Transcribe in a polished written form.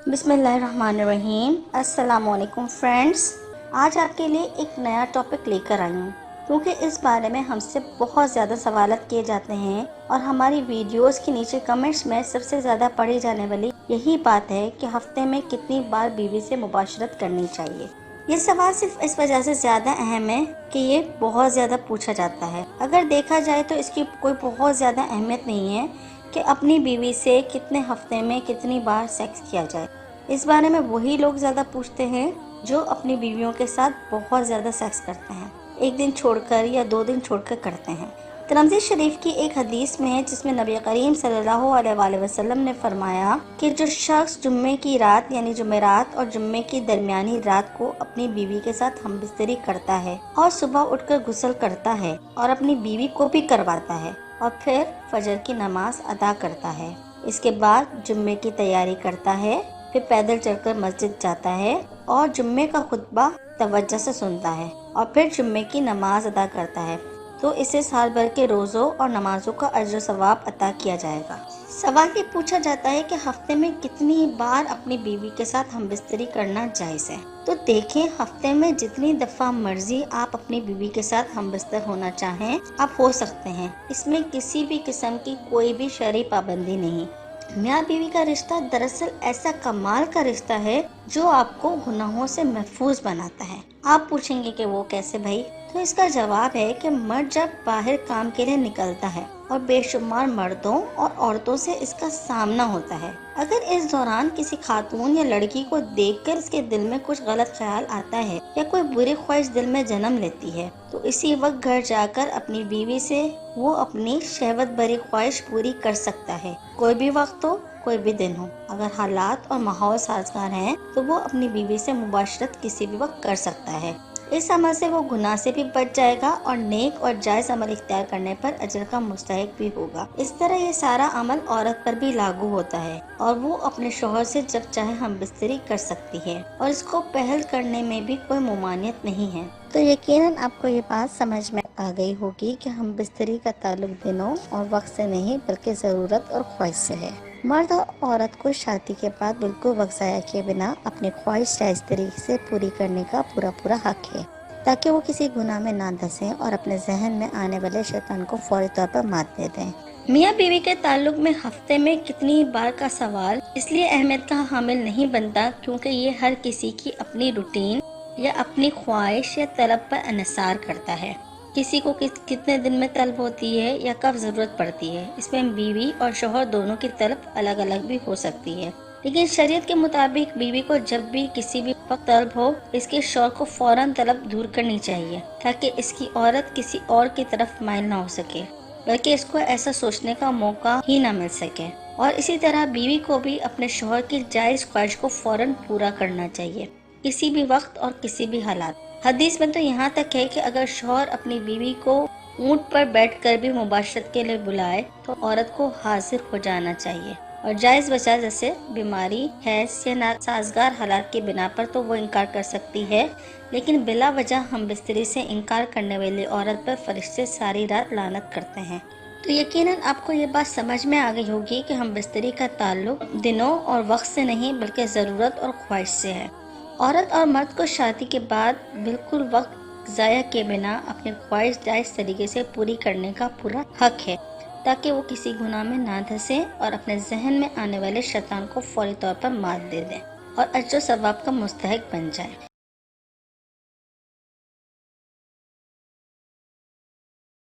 बिस्मिल्लाहिर्रहमानिर्रहीम। अस्सलाम वालेकुम फ्रेंड्स। आज आपके लिए एक नया टॉपिक लेकर आई हूँ क्योंकि इस बारे में हमसे बहुत ज़्यादा सवालत किए जाते हैं और हमारी वीडियोस के नीचे कमेंट्स में सबसे ज़्यादा पढ़ी जाने वाली यही बात है कि हफ्ते में कितनी बार बीवी से मुबाशरत करनी चाहिए। ये सवाल सिर्फ इस वजह से ज़्यादा अहम है कि ये बहुत ज़्यादा पूछा जाता है। अगर देखा जाए तो इसकी कोई बहुत ज़्यादा अहमियत नहीं है कि अपनी बीवी से कितने हफ्ते में कितनी बार सेक्स किया जाए। इस बारे में वही लोग ज़्यादा पूछते हैं जो अपनी बीवियों के साथ बहुत ज़्यादा सेक्स करते हैं, एक दिन छोड़कर या 2 दिन छोड़कर करते हैं। तिरमिज़ी शरीफ की एक हदीस में है जिसमें नबी करीम सल्लल्लाहु अलैहि वसल्लम ने फरमाया कि जो शख्स जुम्मे की रात यानी जुमेरात और जुम्मे की दरमियानी रात को अपनी बीवी के साथ हमबिस्तरी करता है और सुबह उठकर गुस्ल करता है और अपनी बीवी को भी करवाता है और फिर फजर की नमाज अदा करता है, इसके बाद जुम्मे की तैयारी करता है, फिर पैदल चलकर मस्जिद जाता है और जुम्मे का खुतबा तवज्जो से सुनता है और फिर जुम्मे की नमाज अदा करता है, तो इसे साल भर के रोज़ों और नमाजों का अजर सवाब अता किया जाएगा। सवाल ये पूछा जाता है कि हफ्ते में कितनी बार अपनी बीवी के साथ हमबिस्तरी करना जायज़ है। तो देखें, हफ्ते में जितनी दफ़ा मर्जी आप अपनी बीवी के साथ हमबिस्तर होना चाहें आप हो सकते हैं। इसमें किसी भी किस्म की कोई भी शरई पाबंदी नहीं। मियाँ बीवी का रिश्ता दरअसल ऐसा कमाल का रिश्ता है जो आपको गुनाहों से महफूज बनाता है। आप पूछेंगे कि वो कैसे भाई? तो इसका जवाब है कि मर्द जब बाहर काम के लिए निकलता है और बेशुमार मर्दों और औरतों से इसका सामना होता है, अगर इस दौरान किसी खातून या लड़की को देखकर इसके दिल में कुछ गलत ख्याल आता है या कोई बुरी ख्वाहिश दिल में जन्म लेती है, तो इसी वक्त घर जाकर अपनी बीवी से वो अपनी शहवत भरी ख्वाहिश पूरी कर सकता है। कोई भी वक्त हो, कोई भी दिन हो, अगर हालात और माहौल साजगार हैं तो वो अपनी बीवी से मुबाशरत किसी भी वक्त कर सकता है। इस अमल से वो गुनाह से भी बच जाएगा और नेक और जायज़ अमल इख्तियार करने पर अजर का मुस्तहिक भी होगा। इस तरह ये सारा अमल औरत पर भी लागू होता है और वो अपने शोहर से जब चाहे हमबिस्तरी कर सकती है और इसको पहल करने में भी कोई ममानियत नहीं है। तो यकीनन आपको ये बात समझ में आ गई होगी कि हमबिस्तरी का ताल्लुक दिनों और वक्त से नहीं बल्कि ज़रूरत और ख्वाहिश से है। मर्द और औरत को शादी के बाद बिल्कुल वक्त ज़ाया किए बिना अपनी ख्वाहिश जायज़ तरीके से पूरी करने का पूरा हक है ताकि वो किसी गुनाह में ना धंसें और अपने जहन में आने वाले शैतान को फौरी तौर पर मात दे दें। मियाँ बीवी के ताल्लुक में हफ्ते में कितनी बार का सवाल इसलिए अहमियत का हामिल नहीं बनता क्योंकि ये हर किसी की अपनी रूटीन या अपनी ख्वाहिश या तलब पर इन्हिसार करता है। किसी को कितने दिन में तलब होती है या कब ज़रूरत पड़ती है, इसमें बीवी और शौहर दोनों की तलब अलग अलग भी हो सकती है। लेकिन शरीयत के मुताबिक बीवी को जब भी किसी भी वक्त तलब हो, इसके शौहर को फौरन तलब दूर करनी चाहिए ताकि इसकी औरत किसी और की तरफ माइल ना हो सके, बल्कि इसको ऐसा सोचने का मौका ही ना मिल सके। और इसी तरह बीवी को भी अपने शौहर की जायज़ ख्वाहिश को फौरन पूरा करना चाहिए, किसी भी वक्त और किसी भी हालात। हदीस में तो यहाँ तक है कि अगर शौहर अपनी बीवी को ऊंट पर बैठकर भी मुबाशरत के लिए बुलाए तो औरत को हाजिर हो जाना चाहिए और जायज़ वजह जैसे बीमारी, हैज या नासाजगार हालात की बिना पर तो वो इनकार कर सकती है, लेकिन बिला वजह हमबिस्तरी से इनकार करने वाली औरत पर फरिश्ते सारी रात लानत करते हैं। तो यकीनन आपको ये बात समझ में आ गई होगी कि हमबिस्तरी का ताल्लुक दिनों और वक्त से नहीं बल्कि ज़रूरत और ख्वाहिश से है। औरत और मर्द को शादी के बाद बिल्कुल वक्त ज़ाया किए बिना अपनी ख्वाहिश जायज़ तरीके से पूरी करने का पूरा हक है ताकि वो किसी गुनाह में ना धंसे और अपने जहन में आने वाले शैतान को फौरी तौर पर मात दे दें और अजर सवाब का मुस्तहिक बन जाए।